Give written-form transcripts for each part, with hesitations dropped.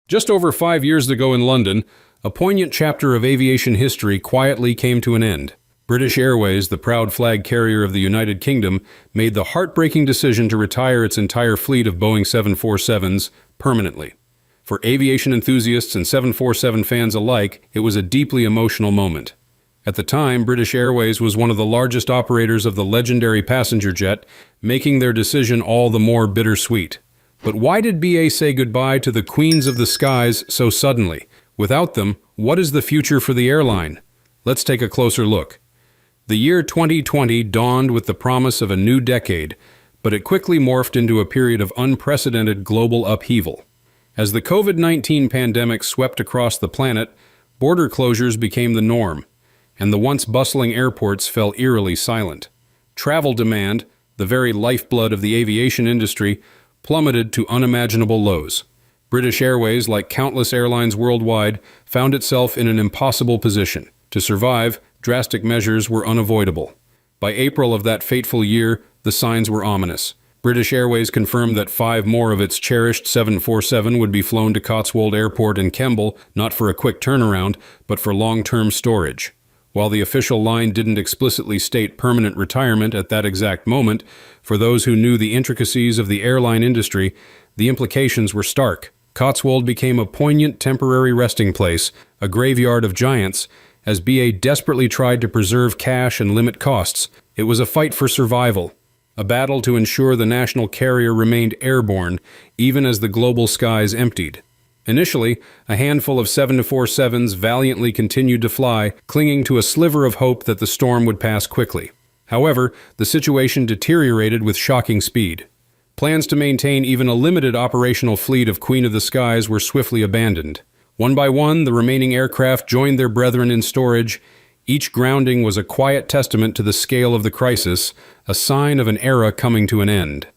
Just over 5 years ago in London, a poignant chapter of aviation history quietly came to an end. British Airways, the proud flag carrier of the United Kingdom, made the heartbreaking decision to retire its entire fleet of Boeing 747s permanently. For aviation enthusiasts and 747 fans alike, it was a deeply emotional moment. At the time, British Airways was one of the largest operators of the legendary passenger jet, making their decision all the more bittersweet. But why did BA say goodbye to the queens of the skies so suddenly? Without them, what is the future for the airline? Let's take a closer look. The year 2020 dawned with the promise of a new decade, but it quickly morphed into a period of unprecedented global upheaval. As the COVID-19 pandemic swept across the planet, border closures became the norm, and the once bustling airports fell eerily silent. Travel demand, the very lifeblood of the aviation industry, plummeted to unimaginable lows. British Airways, like countless airlines worldwide, found itself in an impossible position. To survive, drastic measures were unavoidable. By April of that fateful year, the signs were ominous. British Airways confirmed that 5 more of its cherished 747 would be flown to Cotswold Airport in Kemble, not for a quick turnaround, but for long-term storage. While the official line didn't explicitly state permanent retirement at that exact moment, for those who knew the intricacies of the airline industry, the implications were stark. Cotswold became a poignant temporary resting place, a graveyard of giants, as BA desperately tried to preserve cash and limit costs. It was a fight for survival, a battle to ensure the national carrier remained airborne, even as the global skies emptied. Initially, a handful of 747s valiantly continued to fly, clinging to a sliver of hope that the storm would pass quickly. However, the situation deteriorated with shocking speed. Plans to maintain even a limited operational fleet of Queen of the Skies were swiftly abandoned. One by one, the remaining aircraft joined their brethren in storage. Each grounding was a quiet testament to the scale of the crisis, a sign of an era coming to an end.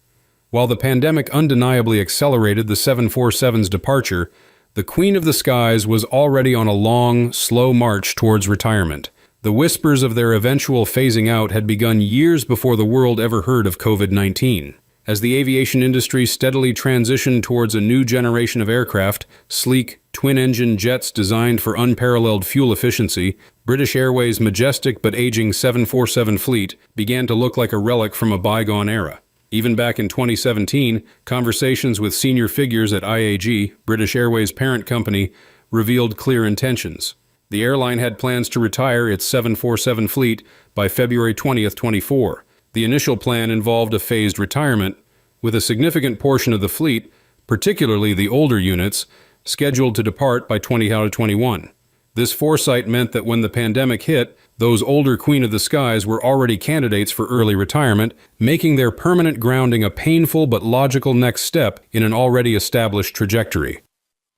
While the pandemic undeniably accelerated the 747's departure, the Queen of the Skies was already on a long, slow march towards retirement. The whispers of their eventual phasing out had begun years before the world ever heard of COVID-19. As the aviation industry steadily transitioned towards a new generation of aircraft, sleek, twin-engine jets designed for unparalleled fuel efficiency, British Airways' majestic but aging 747 fleet began to look like a relic from a bygone era. Even back in 2017, conversations with senior figures at IAG, British Airways' parent company, revealed clear intentions. The airline had plans to retire its 747 fleet by February 20th, 24. The initial plan involved a phased retirement, with a significant portion of the fleet, particularly the older units, scheduled to depart by 2021. This foresight meant that when the pandemic hit, those older Queen of the Skies were already candidates for early retirement, making their permanent grounding a painful but logical next step in an already established trajectory.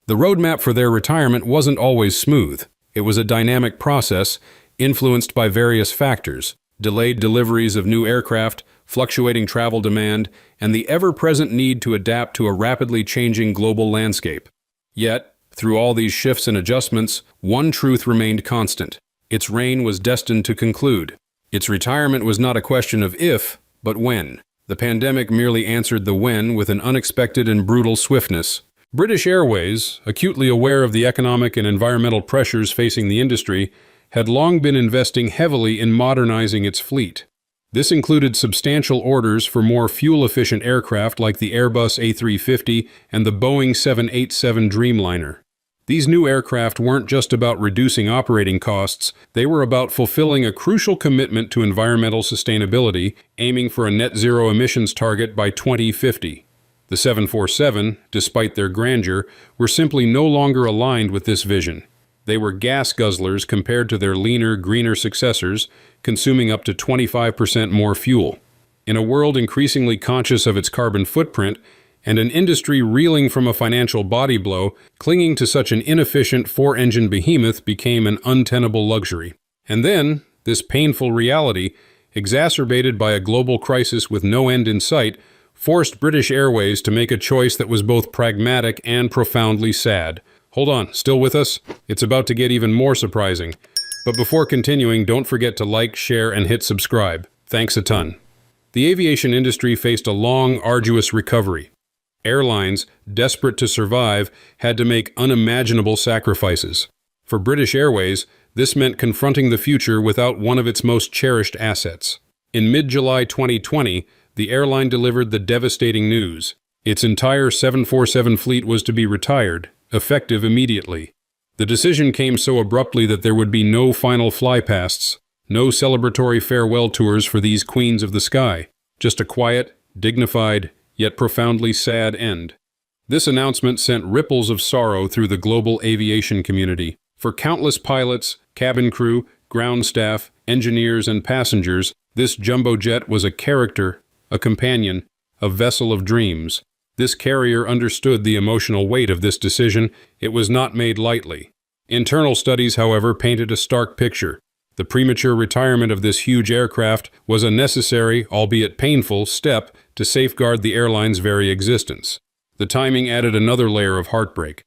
The roadmap for their retirement wasn't always smooth. It was a dynamic process, influenced by various factors: delayed deliveries of new aircraft, fluctuating travel demand, and the ever-present need to adapt to a rapidly changing global landscape. Yet, through all these shifts and adjustments, one truth remained constant. Its reign was destined to conclude. Its retirement was not a question of if, but when. The pandemic merely answered the when with an unexpected and brutal swiftness. British Airways, acutely aware of the economic and environmental pressures facing the industry, had long been investing heavily in modernizing its fleet. This included substantial orders for more fuel-efficient aircraft like the Airbus A350 and the Boeing 787 Dreamliner. These new aircraft weren't just about reducing operating costs, they were about fulfilling a crucial commitment to environmental sustainability, aiming for a net-zero emissions target by 2050. The 747, despite their grandeur, were simply no longer aligned with this vision. They were gas guzzlers compared to their leaner, greener successors, consuming up to 25% more fuel. In a world increasingly conscious of its carbon footprint, and an industry reeling from a financial body blow, clinging to such an inefficient 4-engine behemoth became an untenable luxury. And then, this painful reality, exacerbated by a global crisis with no end in sight, forced British Airways to make a choice that was both pragmatic and profoundly sad. Hold on, still with us? It's about to get even more surprising. But before continuing, don't forget to like, share, and hit subscribe. Thanks a ton. The aviation industry faced a long, arduous recovery. Airlines, desperate to survive, had to make unimaginable sacrifices. For British Airways, this meant confronting the future without one of its most cherished assets. In mid-July 2020, the airline delivered the devastating news. Its entire 747 fleet was to be retired, effective immediately. The decision came so abruptly that there would be no final flypasts, no celebratory farewell tours for these queens of the sky, just a quiet, dignified, yet profoundly sad end. This announcement sent ripples of sorrow through the global aviation community. For countless pilots, cabin crew, ground staff, engineers, and passengers, this jumbo jet was a character, a companion, a vessel of dreams. This carrier understood the emotional weight of this decision. It was not made lightly. Internal studies, however, painted a stark picture. The premature retirement of this huge aircraft was a necessary, albeit painful, step to safeguard the airline's very existence. The timing added another layer of heartbreak.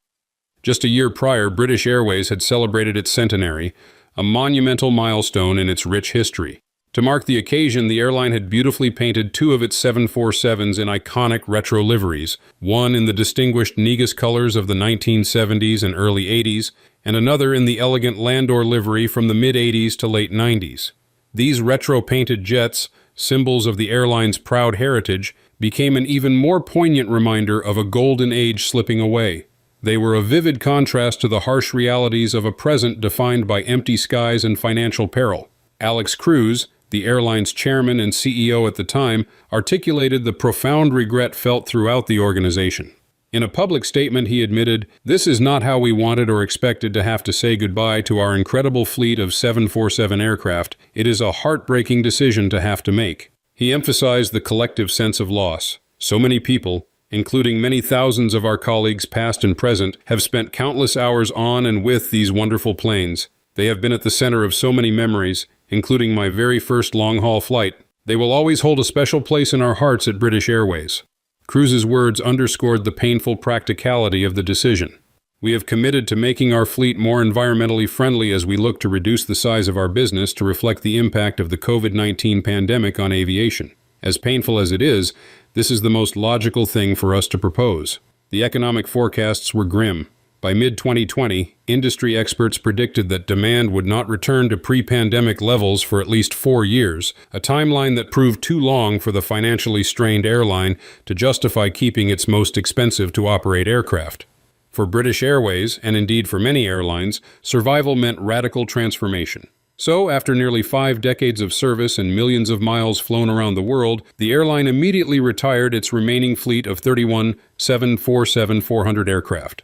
Just a year prior, British Airways had celebrated its centenary, a monumental milestone in its rich history. To mark the occasion, the airline had beautifully painted two of its 747s in iconic retro liveries, one in the distinguished Negus colors of the 1970s and early 80s, and another in the elegant Landor livery from the mid-80s to late 90s. These retro-painted jets, symbols of the airline's proud heritage, became an even more poignant reminder of a golden age slipping away. They were a vivid contrast to the harsh realities of a present defined by empty skies and financial peril. Alex Cruz, the airline's chairman and CEO at the time, articulated the profound regret felt throughout the organization. In a public statement, he admitted, "This is not how we wanted or expected to have to say goodbye to our incredible fleet of 747 aircraft. It is a heartbreaking decision to have to make." He emphasized the collective sense of loss. So many people, including many thousands of our colleagues past and present, have spent countless hours on and with these wonderful planes. They have been at the center of so many memories, including my very first long-haul flight. They will always hold a special place in our hearts at British Airways. Cruz's words underscored the painful practicality of the decision. We have committed to making our fleet more environmentally friendly as we look to reduce the size of our business to reflect the impact of the COVID-19 pandemic on aviation. As painful as it is, this is the most logical thing for us to propose. The economic forecasts were grim. By mid-2020, industry experts predicted that demand would not return to pre-pandemic levels for at least 4 years, a timeline that proved too long for the financially strained airline to justify keeping its most expensive-to-operate aircraft. For British Airways, and indeed for many airlines, survival meant radical transformation. So, after nearly 5 decades of service and millions of miles flown around the world, the airline immediately retired its remaining fleet of 31 747-400 aircraft.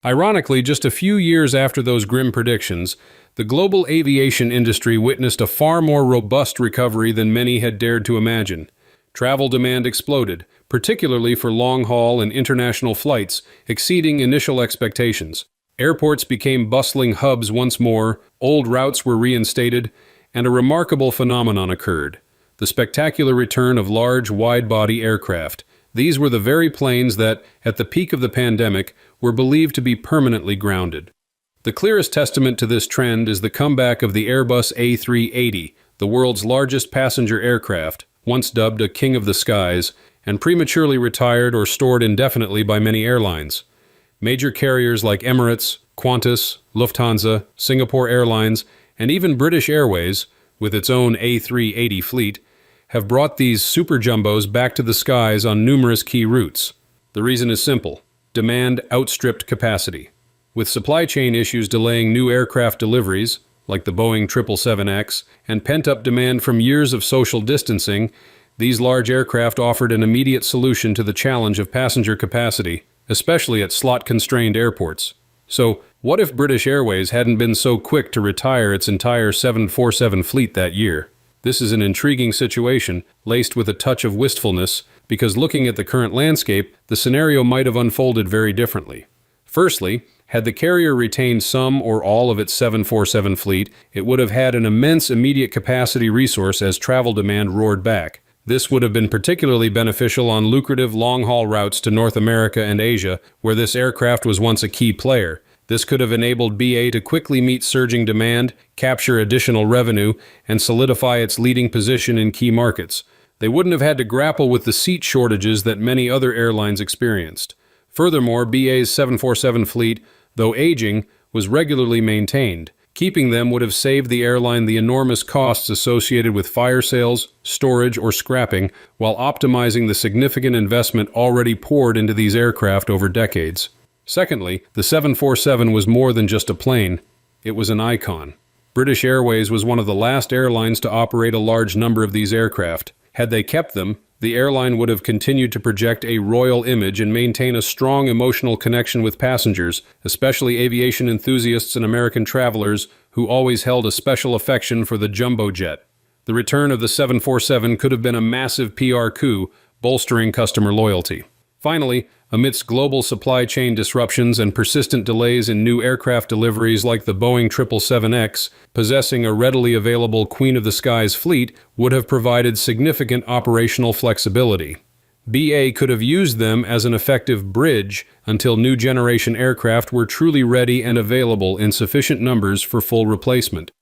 Ironically, just a few years after those grim predictions, the global aviation industry witnessed a far more robust recovery than many had dared to imagine. Travel demand exploded, particularly for long-haul and international flights, exceeding initial expectations. Airports became bustling hubs once more, old routes were reinstated, and a remarkable phenomenon occurred: the spectacular return of large, wide-body aircraft. These were the very planes that, at the peak of the pandemic, were believed to be permanently grounded. The clearest testament to this trend is the comeback of the Airbus A380, the world's largest passenger aircraft, once dubbed a king of the skies, and prematurely retired or stored indefinitely by many airlines. Major carriers like Emirates, Qantas, Lufthansa, Singapore Airlines, and even British Airways, with its own A380 fleet, have brought these super jumbos back to the skies on numerous key routes. The reason is simple: demand outstripped capacity. With supply chain issues delaying new aircraft deliveries, like the Boeing 777X, and pent-up demand from years of social distancing, these large aircraft offered an immediate solution to the challenge of passenger capacity, especially at slot-constrained airports. So, what if British Airways hadn't been so quick to retire its entire 747 fleet that year? This is an intriguing situation, laced with a touch of wistfulness, because looking at the current landscape, the scenario might have unfolded very differently. Firstly, had the carrier retained some or all of its 747 fleet, it would have had an immense immediate capacity resource as travel demand roared back. This would have been particularly beneficial on lucrative long-haul routes to North America and Asia, where this aircraft was once a key player. This could have enabled BA to quickly meet surging demand, capture additional revenue, and solidify its leading position in key markets. They wouldn't have had to grapple with the seat shortages that many other airlines experienced. Furthermore, BA's 747 fleet, though aging, was regularly maintained. Keeping them would have saved the airline the enormous costs associated with fire sales, storage, or scrapping, while optimizing the significant investment already poured into these aircraft over decades. Secondly, the 747 was more than just a plane. It was an icon. British Airways was one of the last airlines to operate a large number of these aircraft. Had they kept them, the airline would have continued to project a royal image and maintain a strong emotional connection with passengers, especially aviation enthusiasts and American travelers who always held a special affection for the jumbo jet. The return of the 747 could have been a massive PR coup, bolstering customer loyalty. Finally, amidst global supply chain disruptions and persistent delays in new aircraft deliveries like the Boeing 777X, possessing a readily available Queen of the Skies fleet would have provided significant operational flexibility. BA could have used them as an effective bridge until new generation aircraft were truly ready and available in sufficient numbers for full replacement.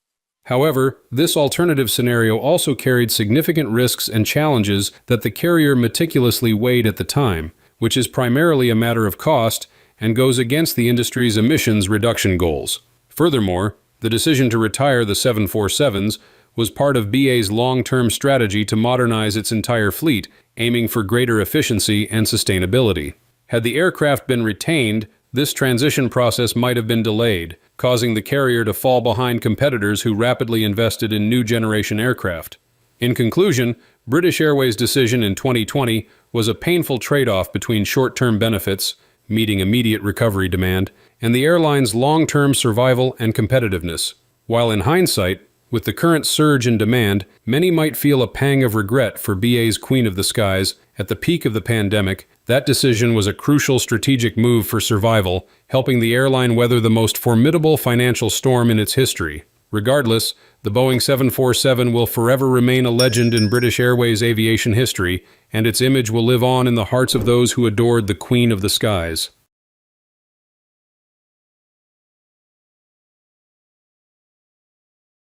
However, this alternative scenario also carried significant risks and challenges that the carrier meticulously weighed at the time, which is primarily a matter of cost and goes against the industry's emissions reduction goals. Furthermore, the decision to retire the 747s was part of BA's long-term strategy to modernize its entire fleet, aiming for greater efficiency and sustainability. Had the aircraft been retained, this transition process might have been delayed, causing the carrier to fall behind competitors who rapidly invested in new generation aircraft. In conclusion, British Airways' decision in 2020 was a painful trade-off between short-term benefits, meeting immediate recovery demand, and the airline's long-term survival and competitiveness. While in hindsight, with the current surge in demand, many might feel a pang of regret for BA's Queen of the Skies. At the peak of the pandemic, that decision was a crucial strategic move for survival, helping the airline weather the most formidable financial storm in its history. Regardless, the Boeing 747 will forever remain a legend in British Airways aviation history, and its image will live on in the hearts of those who adored the Queen of the Skies.